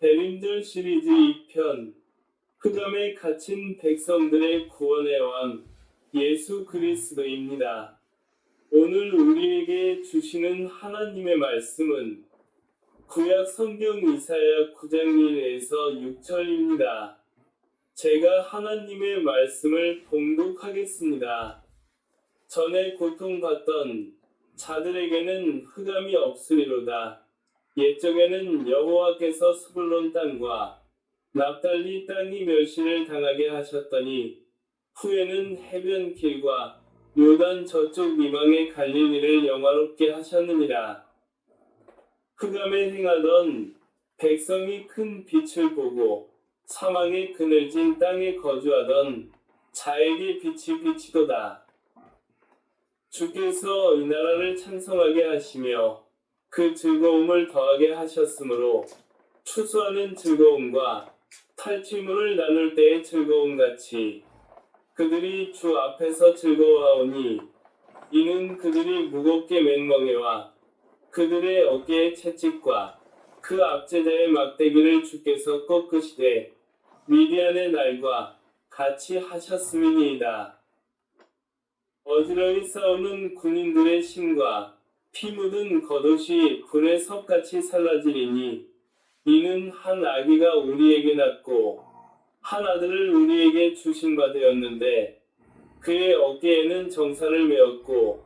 대림절 시리즈 2편 흑암에 갇힌 백성들의 구원의 왕 예수 그리스도입니다. 오늘 우리에게 주시는 하나님의 말씀은 구약 성경 이사야 9장 1에서 6절입니다. 제가 하나님의 말씀을 봉독하겠습니다. 전에 고통받던 자들에게는 흑암이 없으리로다. 옛적에는 여호와께서 스불론 땅과 납달리 땅이 멸시를 당하게 하셨더니 후에는 해변 길과 요단 저쪽 이방의 갈릴리를 영화롭게 하셨느니라. 흑암에 행하던 백성이 큰 빛을 보고 사망의 그늘진 땅에 거주하던 자에게 빛이 비치도다. 주께서 이 나라를 찬송하게 하시며 그 즐거움을 더하게 하셨으므로 추수하는 즐거움과 탈취물을 나눌 때의 즐거움같이 그들이 주 앞에서 즐거워하오니 이는 그들이 무겁게 맨 멍에와 그들의 어깨의 채찍과 그 압제자의 막대기를 주께서 꺾으시되 미디안의 날과 같이 하셨음이니이다. 어지러이 싸우는 군인들의 심과 피 묻은 겉옷이 불에 섭같이 살라지리니 이는 한 아기가 우리에게 낳고 한 아들을 우리에게 주신 바 되었는데 그의 어깨에는 정사를 메었고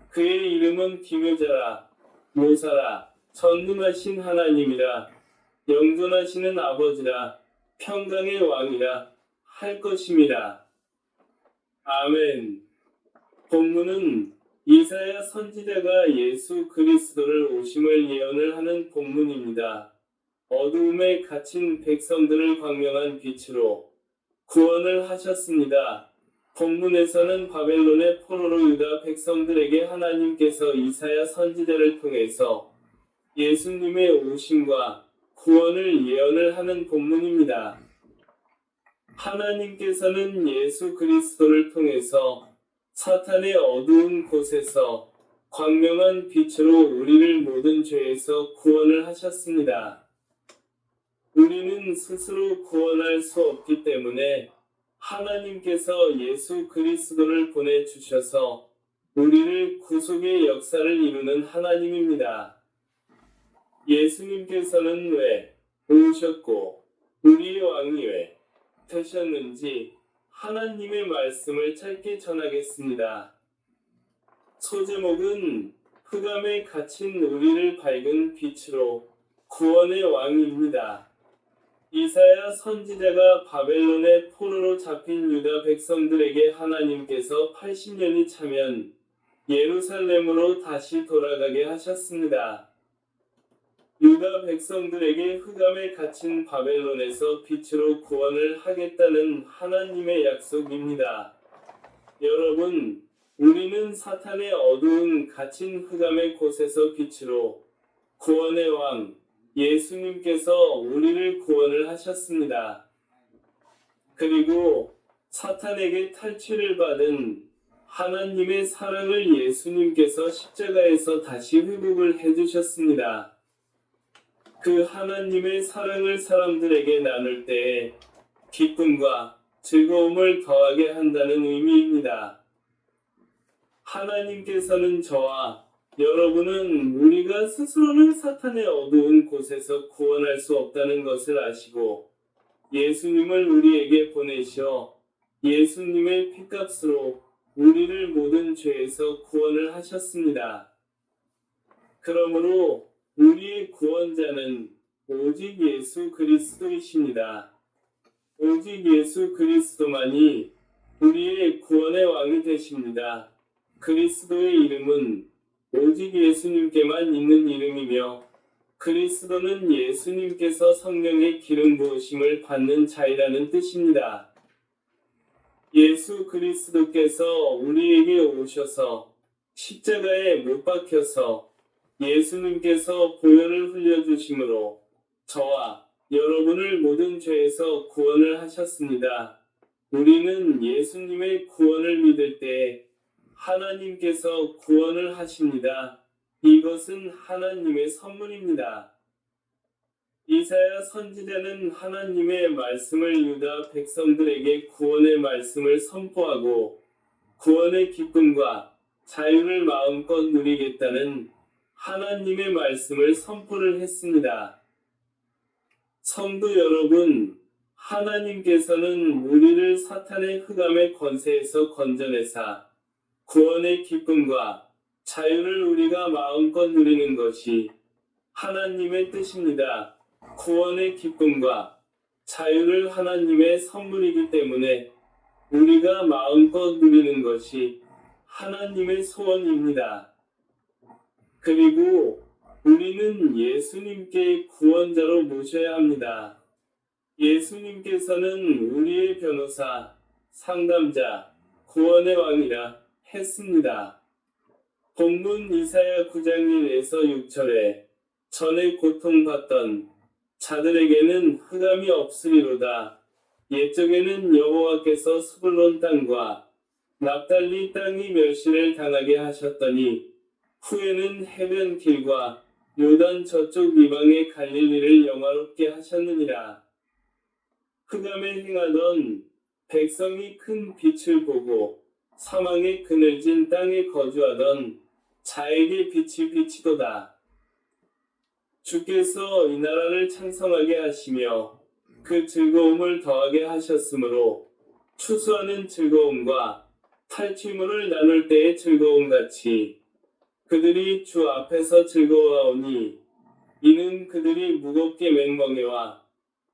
그의 이름은 기묘자라 묘사라 전능하신 하나님이라 영존하시는 아버지라 평강의 왕이라 할 것임이라. 아멘. 본문은 이사야 선지자가 예수 그리스도를 오심을 예언을 하는 본문입니다. 어두움에 갇힌 백성들을 광명한 빛으로 구원을 하셨습니다. 본문에서는 바벨론의 포로로 유다 백성들에게 하나님께서 이사야 선지자를 통해서 예수님의 오심과 구원을 예언을 하는 본문입니다. 하나님께서는 예수 그리스도를 통해서 사탄의 어두운 곳에서 광명한 빛으로 우리를 모든 죄에서 구원을 하셨습니다. 우리는 스스로 구원할 수 없기 때문에 하나님께서 예수 그리스도를 보내주셔서 우리를 구속의 역사를 이루는 하나님입니다. 예수님께서는 왜 오셨고 우리의 왕이 왜 되셨는지 하나님의 말씀을 짧게 전하겠습니다. 소제목은 흑암에 갇힌 우리를 밝은 빛으로 구원의 왕입니다. 이사야 선지자가 바벨론의 포로로 잡힌 유다 백성들에게 하나님께서 80년이 차면 예루살렘으로 다시 돌아가게 하셨습니다. 유다 백성들에게 흑암에 갇힌 바벨론에서 빛으로 구원을 하겠다는 하나님의 약속입니다. 여러분, 우리는 사탄의 어두운 갇힌 흑암의 곳에서 빛으로 구원의 왕 예수님께서 우리를 구원을 하셨습니다. 그리고 사탄에게 탈취를 받은 하나님의 사랑을 예수님께서 십자가에서 다시 회복을 해주셨습니다. 그 하나님의 사랑을 사람들에게 나눌 때에 기쁨과 즐거움을 더하게 한다는 의미입니다. 하나님께서는 저와 여러분은 우리가 스스로는 사탄의 어두운 곳에서 구원할 수 없다는 것을 아시고 예수님을 우리에게 보내셔 예수님의 피값으로 우리를 모든 죄에서 구원을 하셨습니다. 그러므로 우리의 구원자는 오직 예수 그리스도이십니다. 오직 예수 그리스도만이 우리의 구원의 왕이 되십니다. 그리스도의 이름은 오직 예수님께만 있는 이름이며 그리스도는 예수님께서 성령의 기름 부으심을 받는 자이라는 뜻입니다. 예수 그리스도께서 우리에게 오셔서 십자가에 못 박혀서 예수님께서 보혈을 흘려주심으로 저와 여러분을 모든 죄에서 구원을 하셨습니다. 우리는 예수님의 구원을 믿을 때 하나님께서 구원을 하십니다. 이것은 하나님의 선물입니다. 이사야 선지자는 하나님의 말씀을 유다 백성들에게 구원의 말씀을 선포하고 구원의 기쁨과 자유를 마음껏 누리겠다는 하나님의 말씀을 선포를 했습니다. 성도 여러분, 하나님께서는 우리를 사탄의 흑암의 권세에서 건져내사 구원의 기쁨과 자유를 우리가 마음껏 누리는 것이 하나님의 뜻입니다. 구원의 기쁨과 자유를 하나님의 선물이기 때문에 우리가 마음껏 누리는 것이 하나님의 소원입니다. 그리고 우리는 예수님께 구원자로 모셔야 합니다. 예수님께서는 우리의 변호사, 상담자, 구원의 왕이라 했습니다. 본문 이사야 9장 1에서 6절에 전에 고통받던 자들에게는 흑암이 없으리로다. 옛적에는 여호와께서 스불론 땅과 납달리 땅이 멸시를 당하게 하셨더니 후에는 해변 길과 요단 저쪽 이방의 갈릴리를 영화롭게 하셨느니라. 흑암에 행하던 백성이 큰 빛을 보고 사망의 그늘진 땅에 거주하던 자에게 빛이 비치도다. 주께서 이 나라를 창성하게 하시며 그 즐거움을 더하게 하셨으므로 추수하는 즐거움과 탈취물을 나눌 때의 즐거움같이 그들이 주 앞에서 즐거워하오니 이는 그들이 무겁게 맹멍해와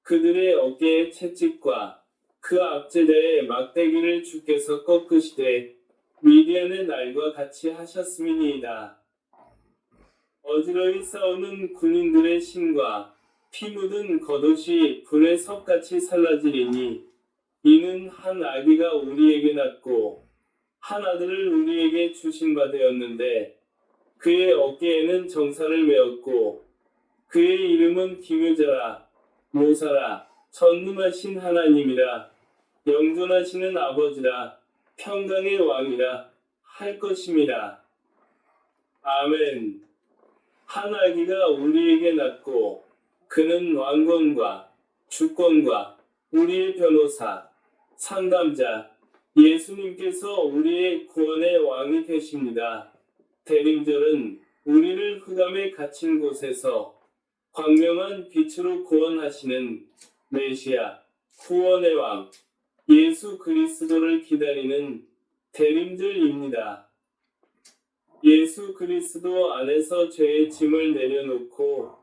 그들의 어깨에 채찍과 그 압제자의 막대기를 주께서 꺾으시되 미디안의 날과 같이 하셨음이니이다. 어지러이 싸우는 군인들의 신과 피 묻은 겉옷이 불의 섭같이 살라지리니 이는 한 아기가 우리에게 낳고 한 아들을 우리에게 주신 바 되었는데 그의 어깨에는 정사를 메었고 그의 이름은 기묘자라 모사라 전능하신 하나님이라 영존하시는 아버지라 평강의 왕이라 할 것임이라. 아멘. 한 아기가 우리에게 낳고 그는 왕권과 주권과 우리의 변호사, 상담자, 예수님께서 우리의 구원의 왕이 되십니다. 대림절은 우리를 흑암에 갇힌 곳에서 광명한 빛으로 구원하시는 메시아, 구원의 왕, 예수 그리스도를 기다리는 대림절입니다. 예수 그리스도 안에서 죄의 짐을 내려놓고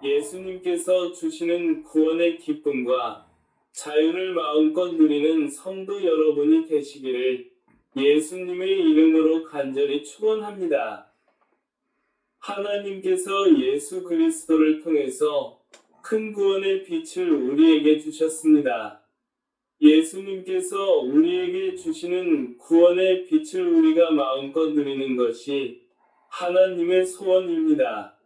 예수님께서 주시는 구원의 기쁨과 자유를 마음껏 누리는 성도 여러분이 되시기를 예수님의 이름으로 간절히 축원합니다. 하나님께서 예수 그리스도를 통해서 큰 구원의 빛을 우리에게 주셨습니다. 예수님께서 우리에게 주시는 구원의 빛을 우리가 마음껏 누리는 것이 하나님의 소원입니다.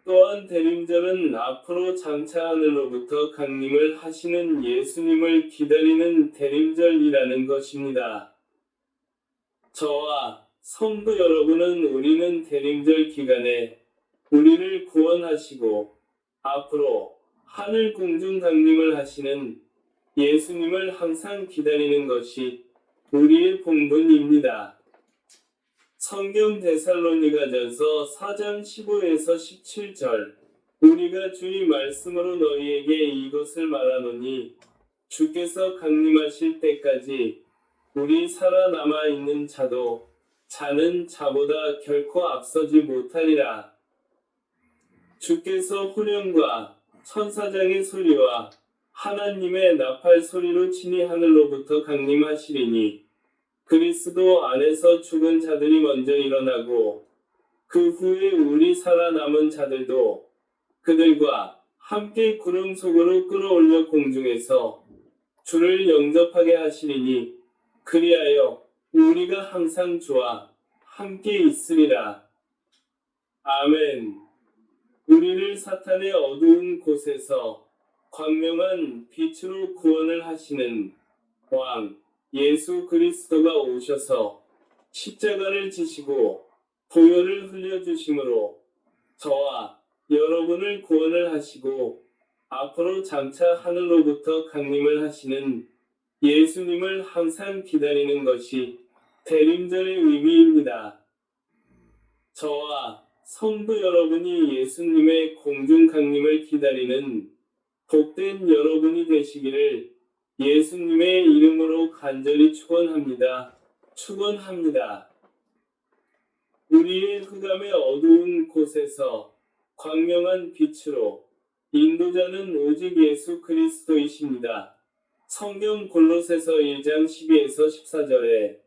또한 대림절은 앞으로 장차 하늘로부터 강림을 하시는 예수님을 기다리는 대림절이라는 것입니다. 저와 성도 여러분은 우리는 대림절 기간에 우리를 구원하시고 앞으로 하늘 공중 강림을 하시는 예수님을 항상 기다리는 것이 우리의 본분입니다. 성경 데살로니가전서 4장 15에서 17절 우리가 주의 말씀으로 너희에게 이것을 말하노니 주께서 강림하실 때까지 우리 살아남아 있는 자는 자보다 결코 앞서지 못하리라. 주께서 후련과 천사장의 소리와 하나님의 나팔 소리로 친히 하늘로부터 강림하시리니 그리스도 안에서 죽은 자들이 먼저 일어나고 그 후에 우리 살아남은 자들도 그들과 함께 구름 속으로 끌어올려 공중에서 주를 영접하게 하시리니 그리하여 우리가 항상 주와 함께 있으리라. 아멘. 우리를 사탄의 어두운 곳에서 광명한 빛으로 구원을 하시는 왕 예수 그리스도가 오셔서 십자가를 지시고 보혈을 흘려주심으로 저와 여러분을 구원을 하시고 앞으로 장차 하늘로부터 강림을 하시는 예수님을 항상 기다리는 것이 대림절의 의미입니다. 저와 성도 여러분이 예수님의 공중 강림을 기다리는 복된 여러분이 되시기를 예수님의 이름으로 간절히 축원합니다. 축원합니다. 우리의 흑암의 어두운 곳에서 광명한 빛으로 인도자는 오직 예수 그리스도이십니다. 성경 골로새서 1장 12에서 14절에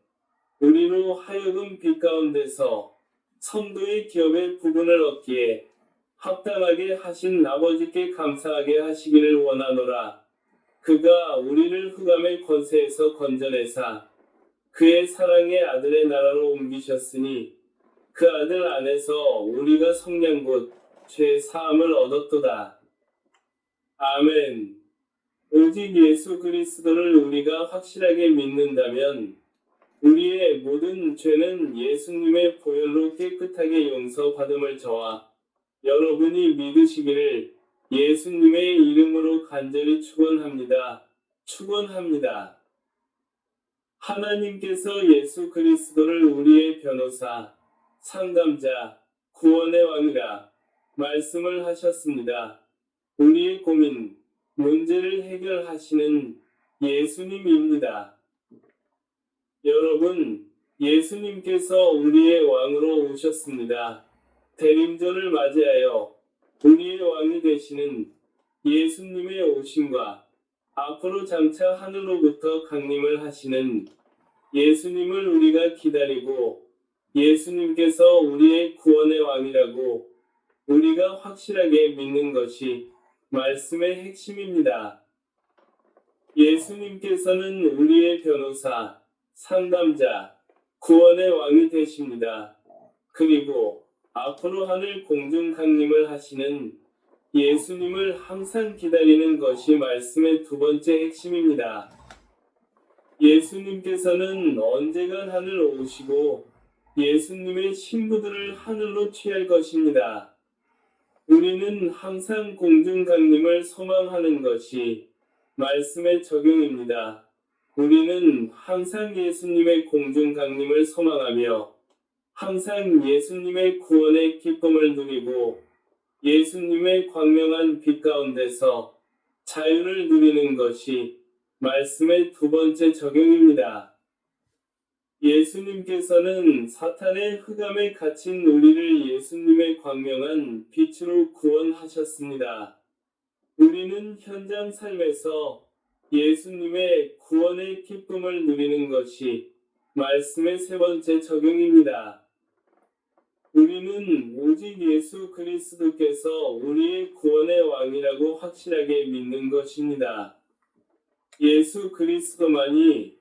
우리로 하여금 빛 가운데서 성도의 기업의 부분을 얻기에 합당하게 하신 아버지께 감사하게 하시기를 원하노라. 그가 우리를 흑암의 권세에서 건져내사 그의 사랑의 아들의 나라로 옮기셨으니 그 아들 안에서 우리가 성령 곧 죄 사함을 얻었도다. 아멘. 오직 예수 그리스도를 우리가 확실하게 믿는다면 우리의 모든 죄는 예수님의 보혈로 깨끗하게 용서받음을 저와 여러분이 믿으시기를 예수님의 이름으로 간절히 축원합니다. 축원합니다. 하나님께서 예수 그리스도를 우리의 변호사, 상담자, 구원의 왕이라 말씀을 하셨습니다. 우리의 고민, 문제를 해결하시는 예수님입니다. 여러분, 예수님께서 우리의 왕으로 오셨습니다. 대림절을 맞이하여 우리의 왕이 되시는 예수님의 오심과 앞으로 장차 하늘로부터 강림을 하시는 예수님을 우리가 기다리고 예수님께서 우리의 구원의 왕이라고 우리가 확실하게 믿는 것이 말씀의 핵심입니다. 예수님께서는 우리의 변호사, 상담자, 구원의 왕이 되십니다. 그리고 앞으로 하늘 공중 강림을 하시는 예수님을 항상 기다리는 것이 말씀의 두 번째 핵심입니다. 예수님께서는 언젠간 하늘로 오시고 예수님의 신부들을 하늘로 취할 것입니다. 우리는 항상 공중 강림을 소망하는 것이 말씀의 적용입니다. 우리는 항상 예수님의 공중 강림을 소망하며 항상 예수님의 구원의 기쁨을 누리고 예수님의 광명한 빛 가운데서 자유를 누리는 것이 말씀의 두 번째 적용입니다. 예수님께서는 사탄의 흑암에 갇힌 우리를 예수님의 광명한 빛으로 구원하셨습니다. 우리는 현장 삶에서 예수님의 구원의 기쁨을 누리는 것이 말씀의 세 번째 적용입니다. 우리는 오직 예수 그리스도께서 우리의 구원의 왕이라고 확실하게 믿는 것입니다. 예수 그리스도만이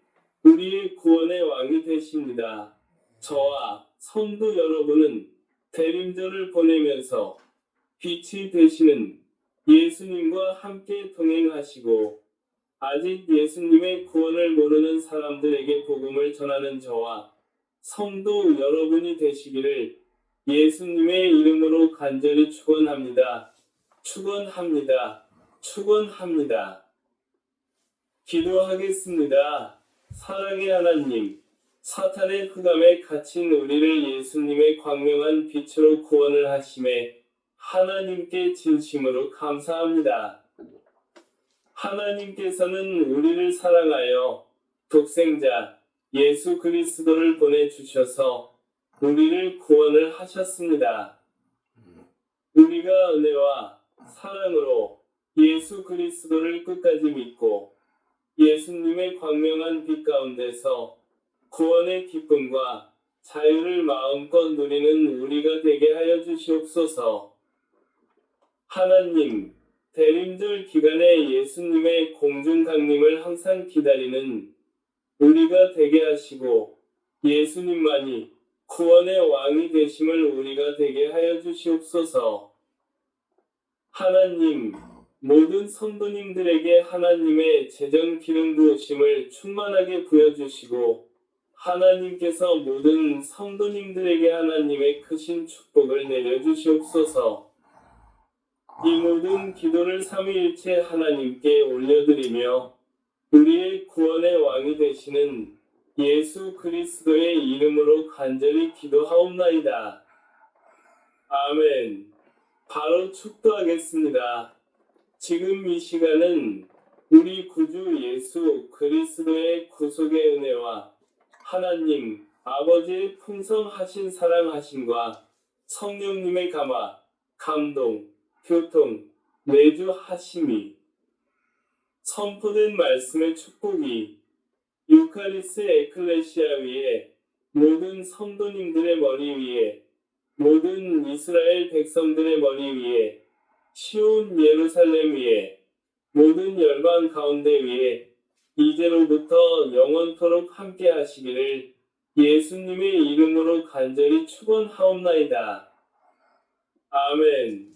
우리의 구원의 왕이 되십니다. 저와 성도 여러분은 대림절을 보내면서 빛이 되시는 예수님과 함께 동행하시고 아직 예수님의 구원을 모르는 사람들에게 복음을 전하는 저와 성도 여러분이 되시기를 예수님의 이름으로 간절히 축원합니다. 축원합니다. 축원합니다. 기도하겠습니다. 사랑의 하나님, 사탄의 흑암에 갇힌 우리를 예수님의 광명한 빛으로 구원을 하심에 하나님께 진심으로 감사합니다. 하나님께서는 우리를 사랑하여 독생자 예수 그리스도를 보내주셔서 우리를 구원을 하셨습니다. 우리가 은혜와 사랑으로 예수 그리스도를 끝까지 믿고 예수님의 광명한 빛 가운데서 구원의 기쁨과 자유를 마음껏 누리는 우리가 되게 하여 주시옵소서. 하나님, 대림절 기간에 예수님의 공중 강림을 항상 기다리는 우리가 되게 하시고 예수님만이 구원의 왕이 되심을 우리가 되게 하여 주시옵소서. 하나님, 모든 성도님들에게 하나님의 재정 기름 부으심을 충만하게 부여주시고 하나님께서 모든 성도님들에게 하나님의 크신 축복을 내려주시옵소서. 이 모든 기도를 삼위일체 하나님께 올려드리며 우리의 구원의 왕이 되시는 예수 그리스도의 이름으로 간절히 기도하옵나이다. 아멘. 바로 축도하겠습니다. 지금 이 시간은 우리 구주 예수 그리스도의 구속의 은혜와 하나님 아버지의 풍성하신 사랑하심과 성령님의 감화, 감동, 교통, 내주하심이 선포된 말씀의 축복이 유카리스 에클레시아 위에 모든 성도님들의 머리 위에 모든 이스라엘 백성들의 머리 위에 시온 예루살렘 위에 모든 열방 가운데 위에 이제로부터 영원토록 함께 하시기를 예수님의 이름으로 간절히 축원하옵나이다. 아멘.